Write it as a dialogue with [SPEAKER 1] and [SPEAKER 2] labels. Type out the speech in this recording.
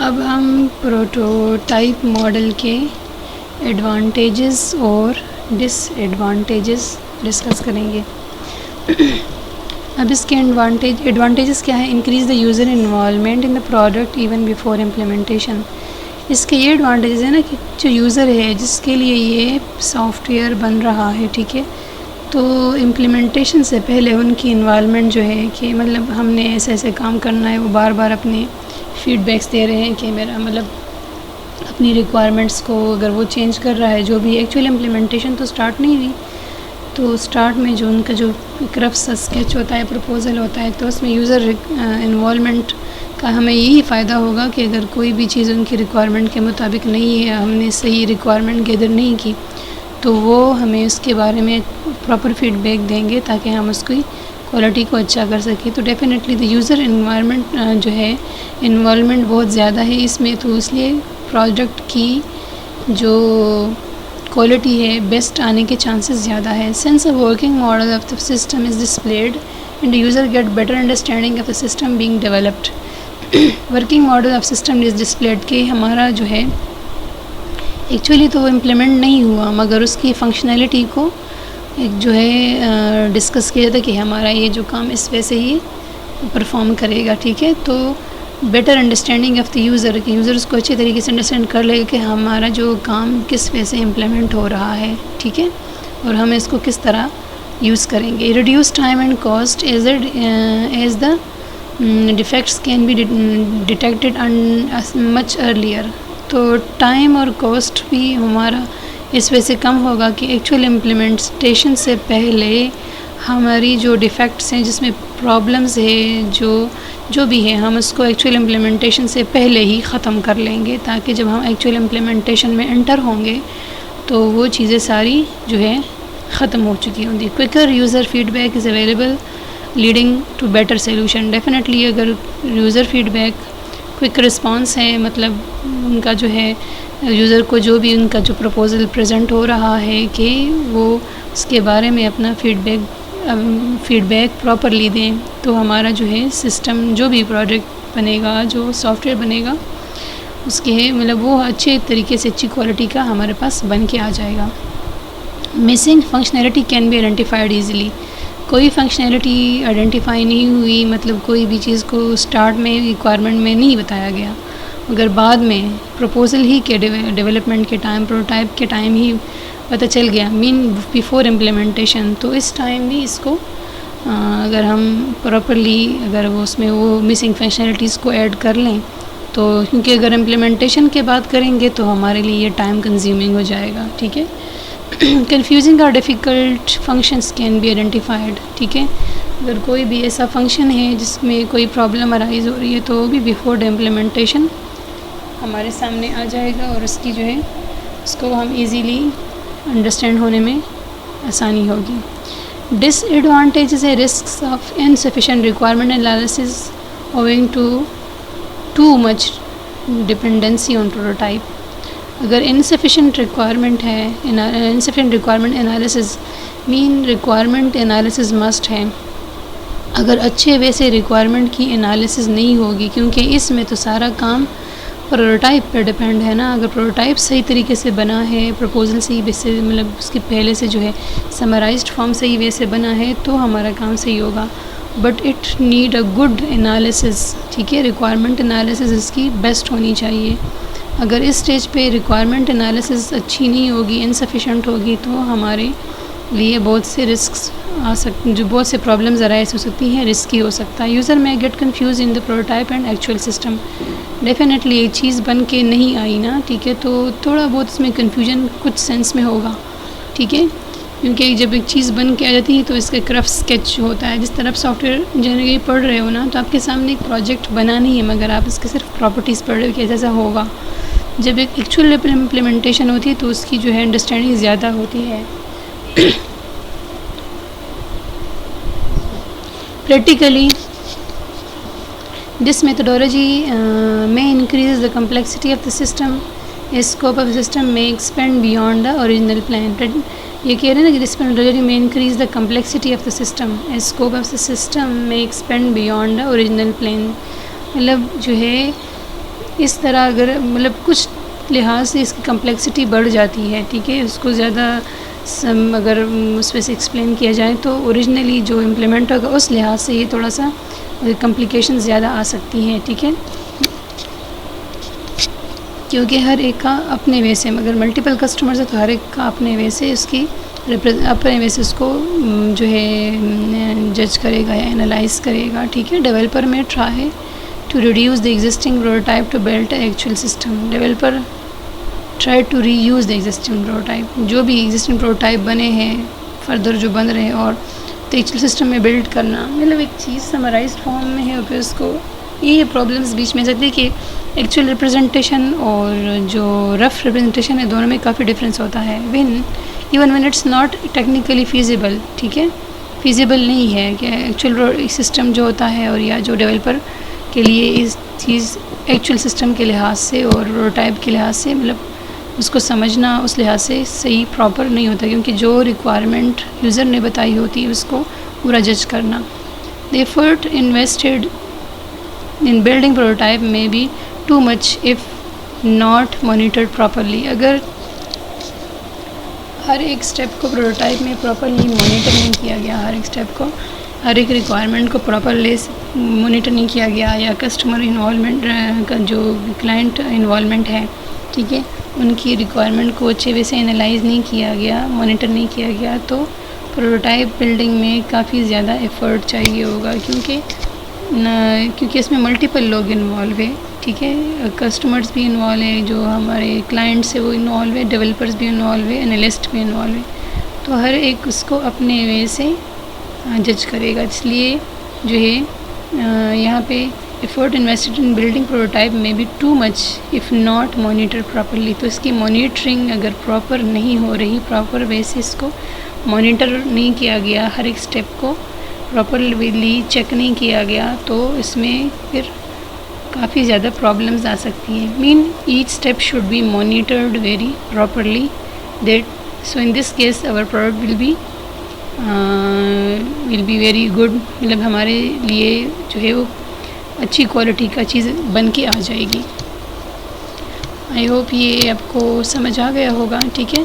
[SPEAKER 1] اب ہم prototype model کے ایڈوانٹیجز اور ڈس ایڈوانٹیجز ڈسکس کریں گے۔ اب اس کے ایڈوانٹیجز کیا ہے؟ Increase the user involvement in the product even before implementation. اس کے یہ ایڈوانٹیجز ہیں نا کہ جو یوزر ہے جس کے لیے یہ سافٹ ویئر بن رہا ہے، ٹھیک ہے، تو امپلیمنٹیشن سے پہلے ان کی انوالومنٹ جو ہے کہ مطلب ہم نے ایسے ایسے کام کرنا ہے، وہ بار بار اپنے فیڈ بیکس دے رہے ہیں کہ میرا مطلب اپنی ریکوائرمنٹس کو اگر وہ چینج کر رہا ہے، جو بھی ایکچوئل امپلیمنٹیشن تو سٹارٹ نہیں ہوئی، تو سٹارٹ میں جو ان کا جو ایک رف سا اسکیچ ہوتا ہے، پروپوزل ہوتا ہے، تو اس میں یوزر انوالومنٹ کا ہمیں یہی فائدہ ہوگا کہ اگر کوئی بھی چیز ان کی ریکوائرمنٹ کے مطابق نہیں ہے، ہم نے صحیح ریکوائرمنٹ گیدر نہیں کی، تو وہ ہمیں اس کے بارے میں پراپر فیڈ بیک دیں گے تاکہ ہم اس کی کوالٹی کو اچھا کر سکیں۔ تو ڈیفینیٹلی دی یوزر جو ہے انوالومنٹ بہت زیادہ ہے اس میں، تو اس لیے پروڈکٹ کی جو کوالٹی ہے بیسٹ آنے کے چانسز زیادہ ہے۔ Sense a working model of the system is displayed and the user get better understanding of the system being developed۔ Working model of system is displayed کہ ہمارا جو ہے ایکچولی تو وہ امپلیمنٹ نہیں ہوا، مگر اس کی فنکشنالٹی کو ایک جو ہے ڈسکس کیا جاتا ہے کہ ہمارا یہ جو کام اس وجہ سے ہی پرفارم کرے گا، ٹھیک ہے۔ تو better understanding of the user کہ یوزر اس کو اچھے طریقے سے انڈرسٹینڈ کر لے گا کہ ہمارا جو کام کس وجہ سے امپلیمنٹ ہو رہا ہے، ٹھیک ہے، اور ہم اس کو کس طرح یوز کریں گے۔ Reduce time and cost as the defects can be detected much earlier. تو ٹائم اور کاسٹ بھی ہمارا اس وجہ سے کم ہوگا کہ ایکچوئل امپلیمنٹیشن سے پہلے ہماری جو ڈیفیکٹس ہیں، جس میں پرابلمز ہے، جو بھی ہے، ہم اس کو ایکچوئل امپلیمنٹیشن سے پہلے ہی ختم کر لیں گے تاکہ جب ہم ایکچوئل امپلیمنٹیشن میں انٹر ہوں گے تو وہ چیزیں ساری جو ہے ختم ہو چکی ہوں گی۔ Quicker user feedback is available leading to better solution. Definitely اگر user feedback quick response ہے، مطلب ان کا جو ہے یوزر کو جو بھی ان کا جو پروپوزل پریزنٹ ہو رہا ہے کہ وہ اس کے بارے میں اپنا فیڈ بیک پراپرلی دیں، تو ہمارا جو ہے سسٹم، جو بھی پروڈکٹ بنے گا، جو سافٹ ویئر بنے گا، اس کے مطلب وہ اچھے طریقے سے اچھی کوالٹی کا ہمارے پاس بن کے آ جائے گا۔ Missing functionality can be identified easily. کوئی فنکشنالٹی آئیڈینٹیفائی نہیں ہوئی، مطلب کوئی بھی چیز کو سٹارٹ میں ریکوائرمنٹ میں نہیں بتایا گیا، اگر بعد میں پروپوزل ہی کے ڈیولپمنٹ کے ٹائم، پروٹوٹائپ کے ٹائم ہی پتہ چل گیا، بیفور امپلیمنٹیشن، تو اس ٹائم بھی اس کو اگر ہم پراپرلی اگر وہ اس میں وہ مسنگ فنکشنالٹیز کو ایڈ کر لیں، تو کیونکہ اگر امپلیمنٹیشن کے بعد کریں گے تو ہمارے لیے یہ ٹائم کنزیومنگ ہو جائے گا، ٹھیک ہے۔ کنفیوزنگ اور difficult functions can be identified, ٹھیک ہے۔ اگر کوئی بھی ایسا فنکشن ہے جس میں کوئی پرابلم ارائز ہو رہی ہے تو وہ بھی بیفور امپلیمنٹیشن ہمارے سامنے آ جائے گا، اور اس کی جو ہے اس کو ہم ایزیلی انڈرسٹینڈ ہونے میں آسانی ہوگی۔ ڈس ایڈوانٹیجز ہے risks of insufficient requirement analysis owing to too much dependency on prototype. اگر انسفیشینٹ ریکوائرمنٹ ہے، انسفیشینٹ ریکوائرمنٹ انالیسز مین ریکوائرمنٹ انالیسز مسٹ ہے، اگر اچھے ویسے ریکوائرمنٹ کی انالیسز نہیں ہوگی، کیونکہ اس میں تو سارا کام پروٹوٹائپ پہ ڈپینڈ ہے نا۔ اگر پروٹوٹائپ صحیح طریقے سے بنا ہے، پروپوزل صحیح ویسے مطلب اس کے پہلے سے جو ہے سمرائزڈ فارم صحیح ویسے بنا ہے تو ہمارا کام صحیح ہوگا، but it need a good analysis, ٹھیک ہے۔ ریکوائرمنٹ انالیسز اس کی بیسٹ ہونی چاہیے۔ اگر اس سٹیج پہ ریکوائرمنٹ انالیسز اچھی نہیں ہوگی، انسفیشینٹ ہوگی، تو ہمارے لیے بہت سے رسکس آ سکتے، جو بہت سے پرابلمز ارائز ہو سکتی ہیں، رسکی ہو سکتا ہے۔ User may get confused in the prototype and actual system. Definitely ایک چیز بن کے نہیں آئی نا، ٹھیک ہے، تو تھوڑا بہت اس میں کنفیوژن کچھ سینس میں ہوگا، ٹھیک ہے، کیونکہ جب ایک چیز بن کے آ جاتی ہے تو اس کا ایک رف اسکیچ ہوتا ہے۔ جس طرح آپ سافٹ ویئر انجینئرنگ پڑھ رہے ہو نا، تو آپ کے سامنے ایک پروجیکٹ بنا نہیں ہے، مگر آپ اس کے صرف پراپرٹیز پڑھ رہے ہو کہ ایسا ہوگا۔ جب ایک ایکچوئل امپلیمنٹیشن ہوتی ہے تو اس کی جو ہے انڈرسٹینڈنگ زیادہ ہوتی ہے۔ Practically this methodology may increase the complexity of the system, a scope of the system may expand beyond the original plan۔ یہ کہہ رہے ہیں نا کہ this methodology may increase the complexity of the system, a scope of the system may expand beyond the original plan۔ مطلب جو ہے اس طرح اگر مطلب کچھ لحاظ سے اس کی کمپلیکسٹی بڑھ جاتی ہے، ٹھیک ہے، اس کو زیادہ اگر اس پہ سے ایکسپلین کیا جائے تو اوریجنلی جو امپلیمنٹ ہوگا اس لحاظ سے یہ تھوڑا سا کمپلیکیشن زیادہ آ سکتی ہیں، ٹھیک ہے، کیونکہ ہر ایک کا اپنے وے سے، اگر ملٹیپل کسٹمرز ہے تو ہر ایک کا اپنے وے سے اس کی اپنے وے سے اس کو جو ہے جج کرے گا یا انالائز کرے گا، ٹھیک ہے۔ Developer may try to reduce the existing prototype to build actual system. Developer try to reuse the existing prototype, جو بھی ایگزسٹنگ پروٹوٹائپ بنے ہیں فردر جو بن رہے ہیں، اور ایکچوئل سسٹم میں بلڈ کرنا، مطلب ایک چیز سمرائزڈ فارم میں ہے، اور پھر اس کو یہ پرابلمس بیچ میں سکتی ہے کہ ایکچوئل ریپرزنٹیشن اور جو رف ریپرزنٹیشن ہے دونوں میں کافی ڈفرینس ہوتا ہے، even when it's not technically feasible, ٹھیک ہے، فیزیبل نہیں ہے کہ ایکچوئل سسٹم جو ہوتا ہے اور یا جو ڈیولپر کے لیے اس چیز ایکچوئل سسٹم کے لحاظ سے اور پروٹوٹائپ کے لحاظ سے مطلب اس کو سمجھنا اس لحاظ سے صحیح پراپر نہیں ہوتا، کیونکہ جو ریکوائرمنٹ یوزر نے بتائی ہوتی ہے اس کو پورا جج کرنا۔ The effort invested in building prototype میں be too much if not monitored properly. اگر ہر ایک سٹیپ کو پروٹوٹائپ میں پراپرلی مانیٹر نہیں کیا گیا، ہر ایک سٹیپ کو، ہر ایک ریکوائرمنٹ کو پراپرلی مانیٹر نہیں کیا گیا، یا کسٹمر انوالومنٹ کا جو کلائنٹ انوالومنٹ ہے، ٹھیک ہے، ان کی ریکوائرمنٹ کو اچھے وے سے انالائز نہیں کیا گیا، مانیٹر نہیں کیا گیا، تو پروٹوٹائپ بلڈنگ میں کافی زیادہ ایفرٹ چاہیے ہوگا، کیونکہ اس میں ملٹیپل لوگ انوالو ہیں، ٹھیک ہے، کسٹمرز بھی انوالو ہیں، جو ہمارے کلائنٹس ہیں وہ انوالو ہیں، ڈیولپرز بھی انوالو ہیں، انالسٹ بھی انوالو ہیں، تو ہر ایک اس کو اپنے وے سے جج کرے گا، اس لیے جو ہے یہاں پہ effort invested in building prototype میں بھی to much if not monitor properly, تو اس کی مانیٹرنگ اگر پراپر نہیں ہو رہی، پراپر وے سے اس کو مانیٹر نہیں کیا گیا، ہر ایک سٹیپ کو پراپرلی چیک نہیں کیا گیا، تو اس میں پھر کافی زیادہ پرابلمز آ سکتی ہیں۔ Each step should be monitored very properly so in this case our product will be very good, مطلب ہمارے لیے جو ہے وہ اچھی کوالٹی کا چیز بن کے آ جائے گی۔ آئی ہوپ یہ آپ کو سمجھ آ گیا ہوگا، ٹھیک ہے۔